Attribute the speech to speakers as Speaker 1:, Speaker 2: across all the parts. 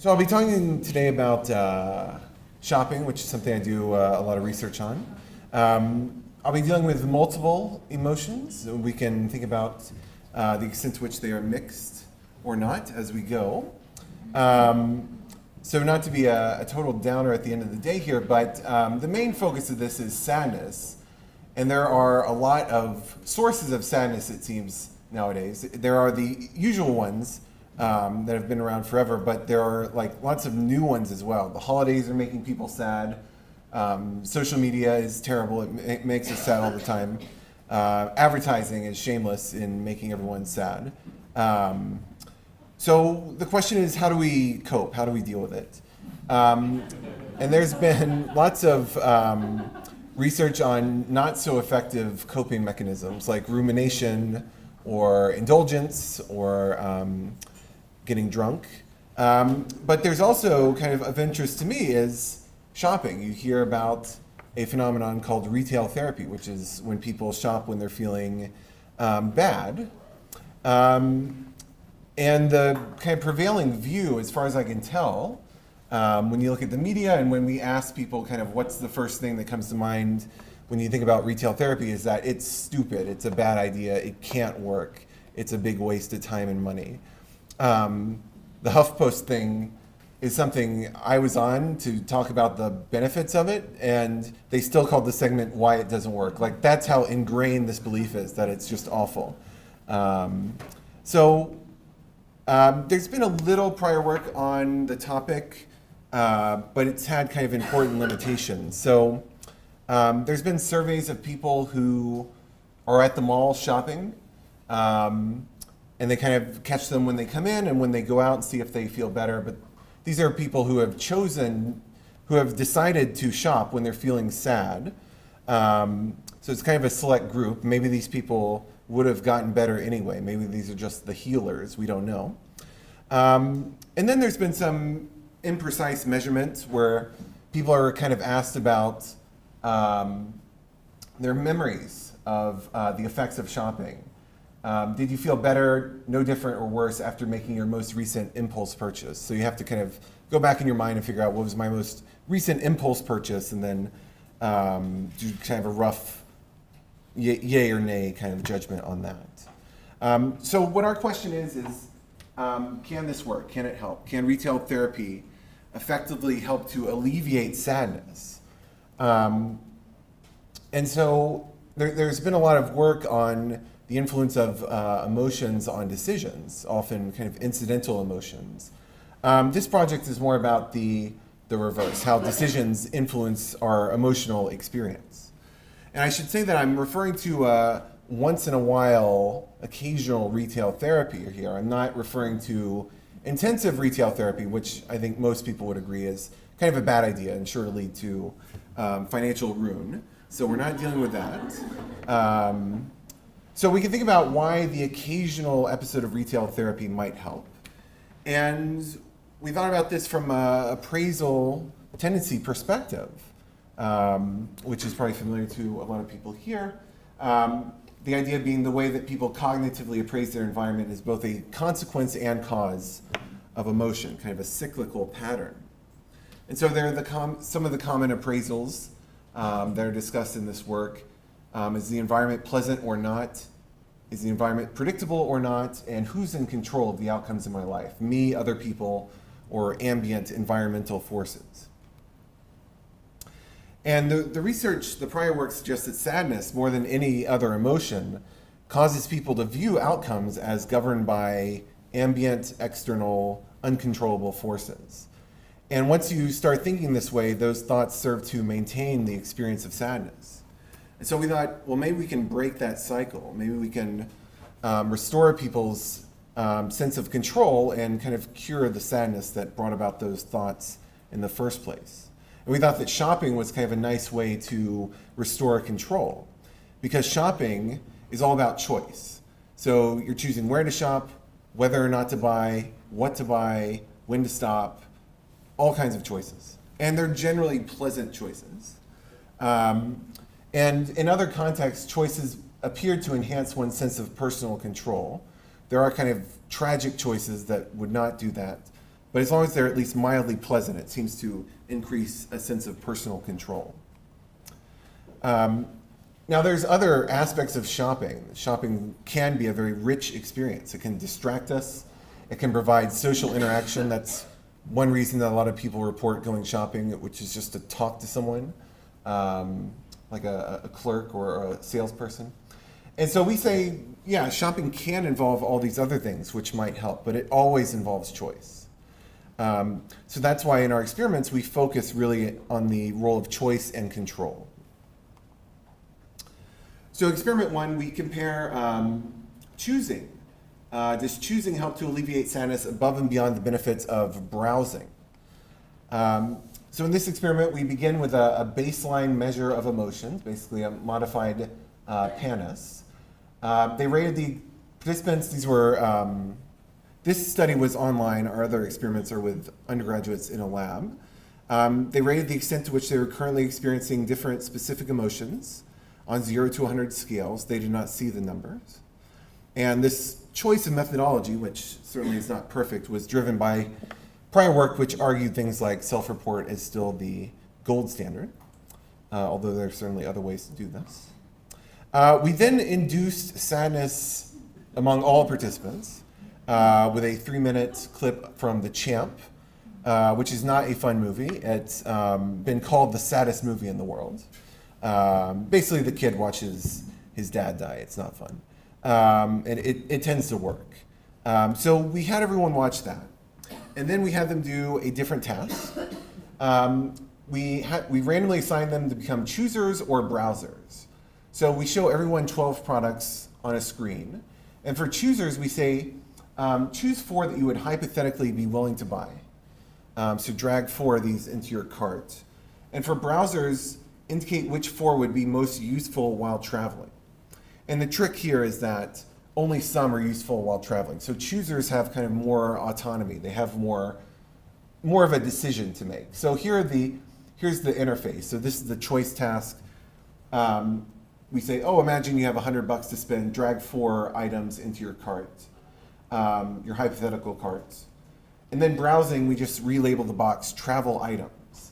Speaker 1: So I'll be talking today about shopping, which is something I do a lot of research on. I'll be dealing with multiple emotions. We can think about the extent to which they are mixed or not as we go. So not to be a total downer at the end of the day here, but the main focus of this is sadness. And there are a lot of sources of sadness, it seems, nowadays. There are the usual ones that have been around forever, but there are like lots of new ones as well. The holidays are making people sad. Social media is terrible. It makes us sad all the time. Advertising is shameless in making everyone sad. So the question is, how do we cope? How do we deal with it? And there's been lots of research on not so effective coping mechanisms like rumination or indulgence or getting drunk. But there's also kind of interest to me is shopping. You hear about a phenomenon called retail therapy, which is when people shop when they're feeling bad. And the kind of prevailing view, as far as I can tell, when you look at the media and when we ask people kind of what's the first thing that comes to mind when you think about retail therapy, is that it's stupid, it's a bad idea, it can't work, it's a big waste of time and money. The HuffPost thing is something I was on to talk about the benefits of it, and they still called the segment "Why It Doesn't Work." Like, that's how ingrained this belief is, that it's just awful. There's been a little prior work on the topic, but it's had kind of important limitations. So there's been surveys of people who are at the mall shopping, and they kind of catch them when they come in and when they go out and see if they feel better. But these are people who have decided to shop when they're feeling sad. So it's kind of a select group. Maybe these people would have gotten better anyway. Maybe these are just the healers, we don't know. And then there's been some imprecise measurements where people are kind of asked about their memories of the effects of shopping. Did you feel better, no different, or worse after making your most recent impulse purchase? So you have to kind of go back in your mind and figure out what was my most recent impulse purchase, and then do kind of a rough yay or nay kind of judgment on that. So what our question is can this work? Can it help? Can retail therapy effectively help to alleviate sadness? And so there's been a lot of work on the influence of emotions on decisions, often kind of incidental emotions. This project is more about the reverse, how decisions influence our emotional experience. And I should say that I'm referring to once in a while, occasional retail therapy here. I'm not referring to intensive retail therapy, which I think most people would agree is kind of a bad idea and sure to lead to financial ruin. So we're not dealing with that. So we can think about why the occasional episode of retail therapy might help. And we thought about this from an appraisal tendency perspective, which is probably familiar to a lot of people here. The idea being the way that people cognitively appraise their environment is both a consequence and cause of emotion, kind of a cyclical pattern. And so there are some of the common appraisals that are discussed in this work. Is the environment pleasant or not? Is the environment predictable or not? And who's in control of the outcomes in my life? Me, other people, or ambient environmental forces? And the research, the prior work suggests that sadness, more than any other emotion, causes people to view outcomes as governed by ambient, external, uncontrollable forces. And once you start thinking this way, those thoughts serve to maintain the experience of sadness. And so we thought, well, maybe we can break that cycle. Maybe we can restore people's sense of control and kind of cure the sadness that brought about those thoughts in the first place. And we thought that shopping was kind of a nice way to restore control, because shopping is all about choice. So you're choosing where to shop, whether or not to buy, what to buy, when to stop, all kinds of choices. And they're generally pleasant choices. And in other contexts, choices appear to enhance one's sense of personal control. There are kind of tragic choices that would not do that. but as long as they're at least mildly pleasant, it seems to increase a sense of personal control. Now there's other aspects of shopping. Shopping can be a very rich experience. It can distract us. It can provide social interaction. That's one reason that a lot of people report going shopping, which is just to talk to someone, like a clerk or a salesperson. And so we say, yeah, shopping can involve all these other things which might help, but it always involves choice. So that's why in our experiments we focus really on the role of choice and control. So experiment 1, we compare choosing. Does choosing help to alleviate sadness above and beyond the benefits of browsing? So in this experiment, we begin with a baseline measure of emotions, basically a modified PANAS. They rated the participants, this study was online, our other experiments are with undergraduates in a lab. They rated the extent to which they were currently experiencing different specific emotions on 0 to 100 scales. They did not see the numbers. And this choice of methodology, which certainly is not perfect, was driven by prior work which argued things like self-report is still the gold standard, although there are certainly other ways to do this. We then induced sadness among all participants with a 3-minute clip from The Champ, which is not a fun movie. It's been called the saddest movie in the world. Basically, the kid watches his dad die. It's not fun. And it tends to work. So we had everyone watch that. And then we had them do a different task. We randomly assigned them to become choosers or browsers. So we show everyone 12 products on a screen. And for choosers, we say, choose 4 that you would hypothetically be willing to buy. So drag 4 of these into your cart. And for browsers, indicate which 4 would be most useful while traveling. And the trick here is that only some are useful while traveling. So choosers have kind of more autonomy. They have more of a decision to make. So here's the interface. So this is the choice task. We say, oh, imagine you have $100 to spend, drag 4 items into your cart, your hypothetical carts. And then browsing, we just relabel the box travel items.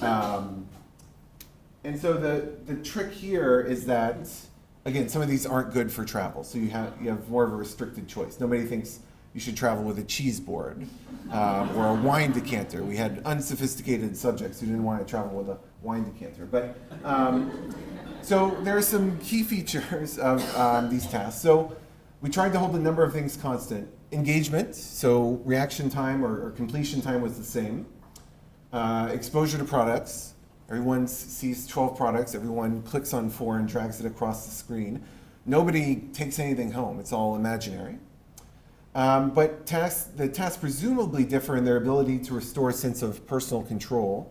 Speaker 1: And so the trick here is that, again, some of these aren't good for travel, so you have more of a restricted choice. Nobody thinks you should travel with a cheese board or a wine decanter. We had unsophisticated subjects who didn't want to travel with a wine decanter. But so there are some key features of these tasks. So we tried to hold the number of things constant. Engagement, so reaction time or completion time was the same. Exposure to products. Everyone sees 12 products, everyone clicks on 4 and drags it across the screen. Nobody takes anything home, it's all imaginary. But the tasks presumably differ in their ability to restore a sense of personal control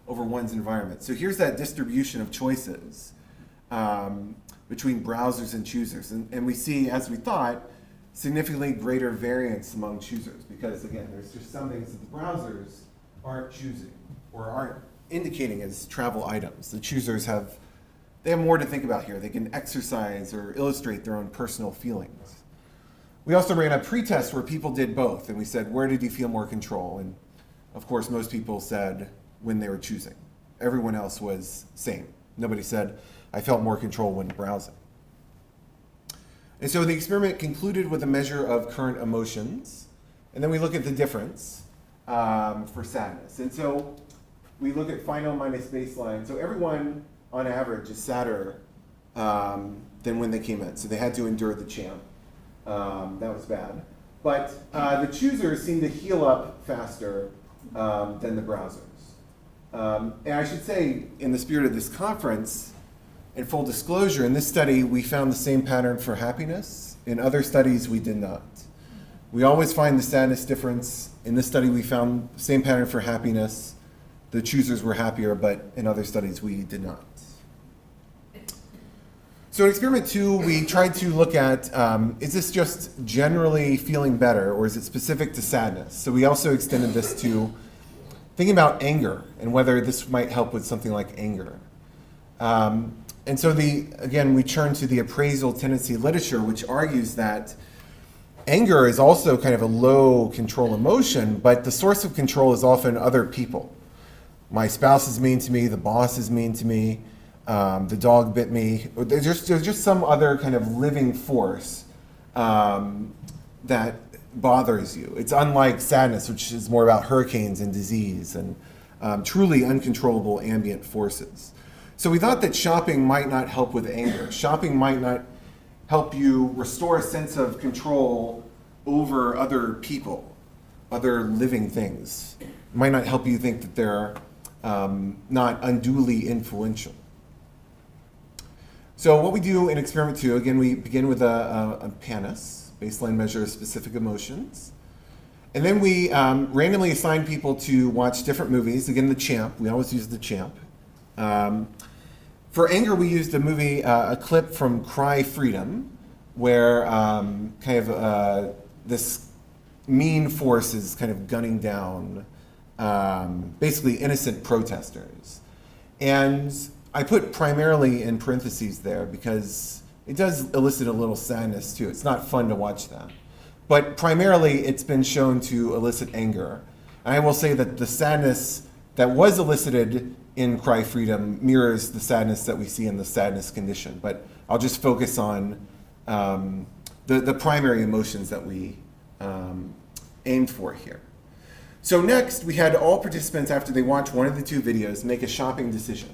Speaker 1: over one's environment. So here's that distribution of choices between browsers and choosers. And we see, as we thought, significantly greater variance among choosers because, again, there's just some things that the browsers aren't choosing or aren't indicating as travel items. The choosers have more to think about here. They can exercise or illustrate their own personal feelings. We also ran a pretest where people did both, and we said, where did you feel more control? And of course, most people said when they were choosing. Everyone else was same. Nobody said, I felt more control when browsing. And so the experiment concluded with a measure of current emotions, and then we look at the difference for sadness. And so we look at final minus baseline. So everyone, on average, is sadder than when they came in. So they had to endure the champ. That was bad. But the choosers seem to heal up faster than the browsers. And I should say, in the spirit of this conference, in full disclosure, in this study, we found the same pattern for happiness. In other studies, we did not. We always find the sadness difference. In this study, we found the same pattern for happiness. The choosers were happier, but in other studies, we did not. So in experiment 2, we tried to look at, is this just generally feeling better, or is it specific to sadness? So we also extended this to thinking about anger, and whether this might help with something like anger. And so again, we turn to the appraisal tendency literature, which argues that Anger is also kind of a low control emotion, but the source of control is often other people. My spouse is mean to me, the boss is mean to me, the dog bit me. There's just some other kind of living force that bothers you. It's unlike sadness, which is more about hurricanes and disease and truly uncontrollable ambient forces. So we thought that shopping might not help with anger. Shopping might not help you restore a sense of control over other people, other living things. It might not help you think that they're not unduly influential. So what we do in experiment 2, again, we begin with a PANIS, baseline measure of specific emotions. And then we randomly assign people to watch different movies. Again, the CHAMP, we always use the CHAMP. For anger, we used a movie, a clip from Cry Freedom, where this mean force is kind of gunning down basically innocent protesters. And I put primarily in parentheses there because it does elicit a little sadness too. It's not fun to watch that. But primarily it's been shown to elicit anger. And I will say that the sadness that was elicited in Cry Freedom mirrors the sadness that we see in the sadness condition. But I'll just focus on the primary emotions that we aimed for here. So next, we had all participants, after they watch one of the 2 videos, make a shopping decision.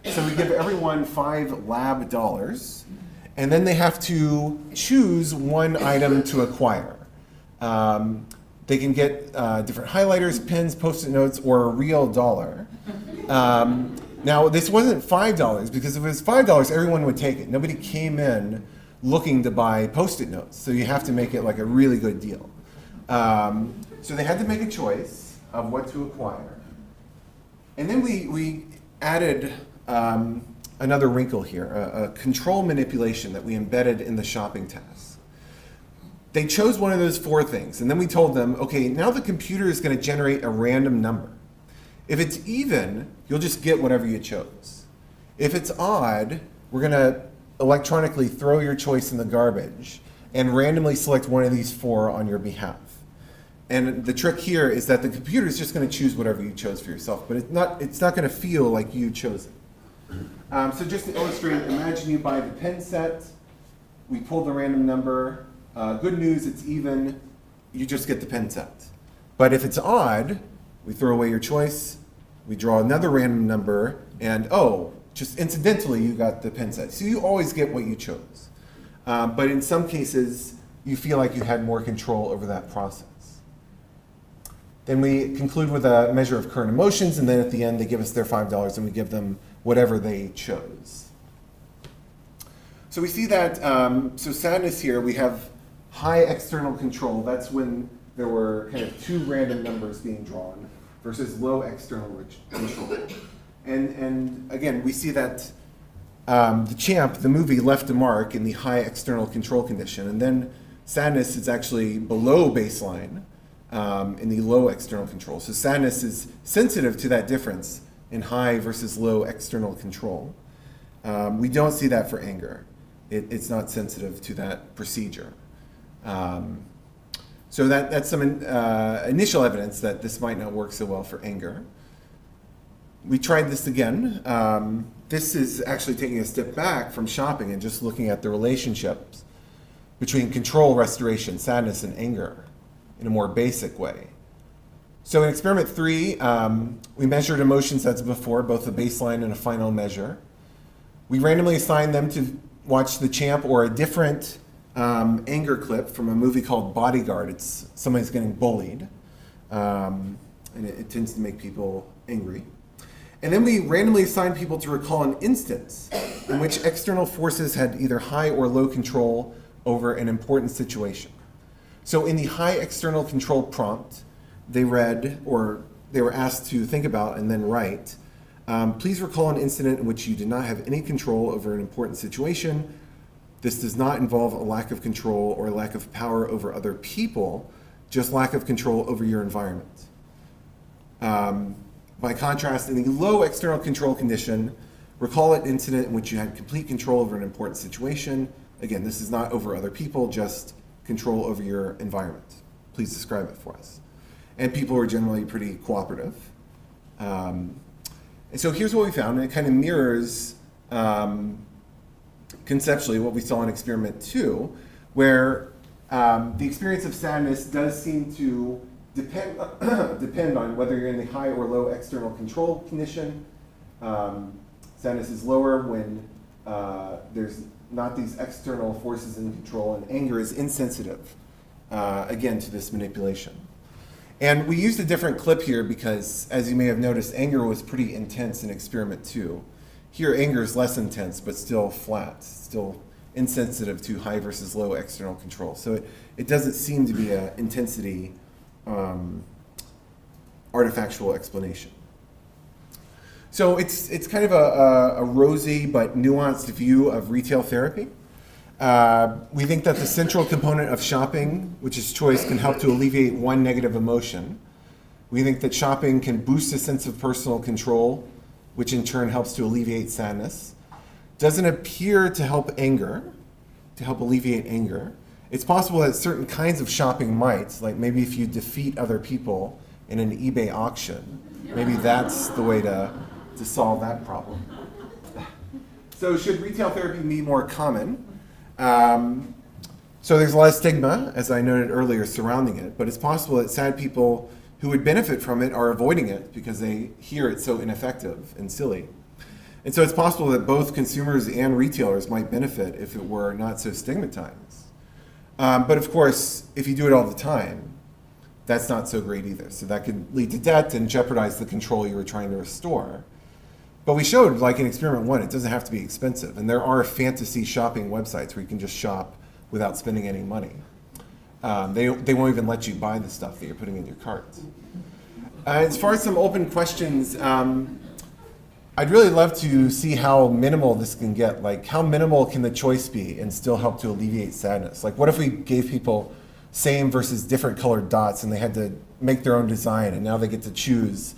Speaker 1: So we give everyone $5 lab dollars, and then they have to choose one item to acquire. They can get different highlighters, pens, Post-it notes, or a real dollar. Now, this wasn't $5, because if it was $5, everyone would take it. Nobody came in looking to buy Post-it notes, so you have to make it like a really good deal. So they had to make a choice of what to acquire. And then we added another wrinkle here, a control manipulation that we embedded in the shopping task. They chose one of those 4 things, and then we told them, okay, now the computer is going to generate a random number. If it's even, you'll just get whatever you chose. If it's odd, we're going to electronically throw your choice in the garbage and randomly select one of these 4 on your behalf. And the trick here is that the computer is just going to choose whatever you chose for yourself, but it's not going to feel like you chose it. So just to illustrate, imagine you buy the pen set, we pull the random number, good news, it's even, you just get the pen set. But if it's odd, we throw away your choice, we draw another random number, and just incidentally you got the pen set. So you always get what you chose. But in some cases, you feel like you had more control over that process. Then we conclude with a measure of current emotions, and then at the end they give us their $5 and we give them whatever they chose. So we see that, so sadness here, we have high external control. That's when there were kind of 2 random numbers being drawn versus low external control. And again, we see that the CHAMP, the movie, left a mark in the high external control condition. And then sadness is actually below baseline in the low external control. So sadness is sensitive to that difference in high versus low external control. We don't see that for anger. It's not sensitive to that procedure. So that's some initial evidence that this might not work so well for anger. We tried this again. This is actually taking a step back from shopping and just looking at the relationships between control, restoration, sadness, and anger in a more basic way. So in experiment 3, we measured emotions as before, both a baseline and a final measure. We randomly assigned them to watch the CHAMP or a different anger clip from a movie called Bodyguard. It's somebody's getting bullied, and it tends to make people angry. And then we randomly assigned people to recall an instance in which external forces had either high or low control over an important situation. So in the high external control prompt, they read, or they were asked to think about and then write, please recall an incident in which you did not have any control over an important situation. This does not involve a lack of control or a lack of power over other people, just lack of control over your environment. By contrast, in the low external control condition, recall an incident in which you had complete control over an important situation. Again, this is not over other people, just control over your environment. Please describe it for us. And people were generally pretty cooperative. And so here's what we found, and it kind of mirrors conceptually what we saw in experiment 2, where the experience of sadness does seem to depend on whether you're in the high or low external control condition. Sadness is lower when there's not these external forces in control, and anger is insensitive, again, to this manipulation. And we used a different clip here because, as you may have noticed, anger was pretty intense in experiment 2. Here, anger is less intense, but still flat, still insensitive to high versus low external control. So it doesn't seem to be an intensity artifactual explanation. So it's kind of a rosy but nuanced view of retail therapy. We think that the central component of shopping, which is choice, can help to alleviate one negative emotion. We think that shopping can boost a sense of personal control, which in turn helps to alleviate sadness. Doesn't appear to help anger, to help alleviate anger. It's possible that certain kinds of shopping might, like maybe if you defeat other people in an eBay auction, maybe that's the way to solve that problem. So should retail therapy be more common? So there's a lot of stigma, as I noted earlier, surrounding it, but it's possible that sad people who would benefit from it are avoiding it because they hear it's so ineffective and silly. And so it's possible that both consumers and retailers might benefit if it were not so stigmatized. But of course, if you do it all the time, that's not so great either. So that could lead to debt and jeopardize the control you were trying to restore. But we showed, like in experiment 1, it doesn't have to be expensive. And there are fantasy shopping websites where you can just shop without spending any money. They won't even let you buy the stuff that you're putting in your cart. As far as some open questions, I'd really love to see how minimal this can get. Like, how minimal can the choice be and still help to alleviate sadness? Like, what if we gave people same versus different colored dots and they had to make their own design, and now they get to choose,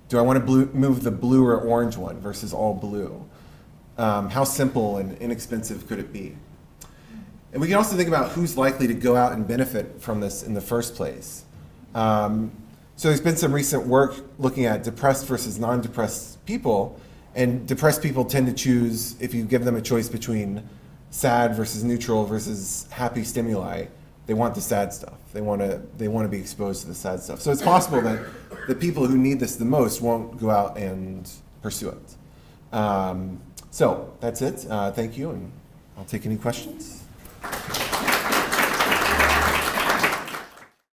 Speaker 1: do I want to move the blue or orange one versus all blue? How simple and inexpensive could it be? And we can also think about who's likely to go out and benefit from this in the first place. So there's been some recent work looking at depressed versus non-depressed people, and depressed people tend to choose, if you give them a choice between sad versus neutral versus happy stimuli, they want the sad stuff. They want to be exposed to the sad stuff. So it's possible that the people who need this the most won't go out and pursue it. So that's it. Thank you, and I'll take any questions.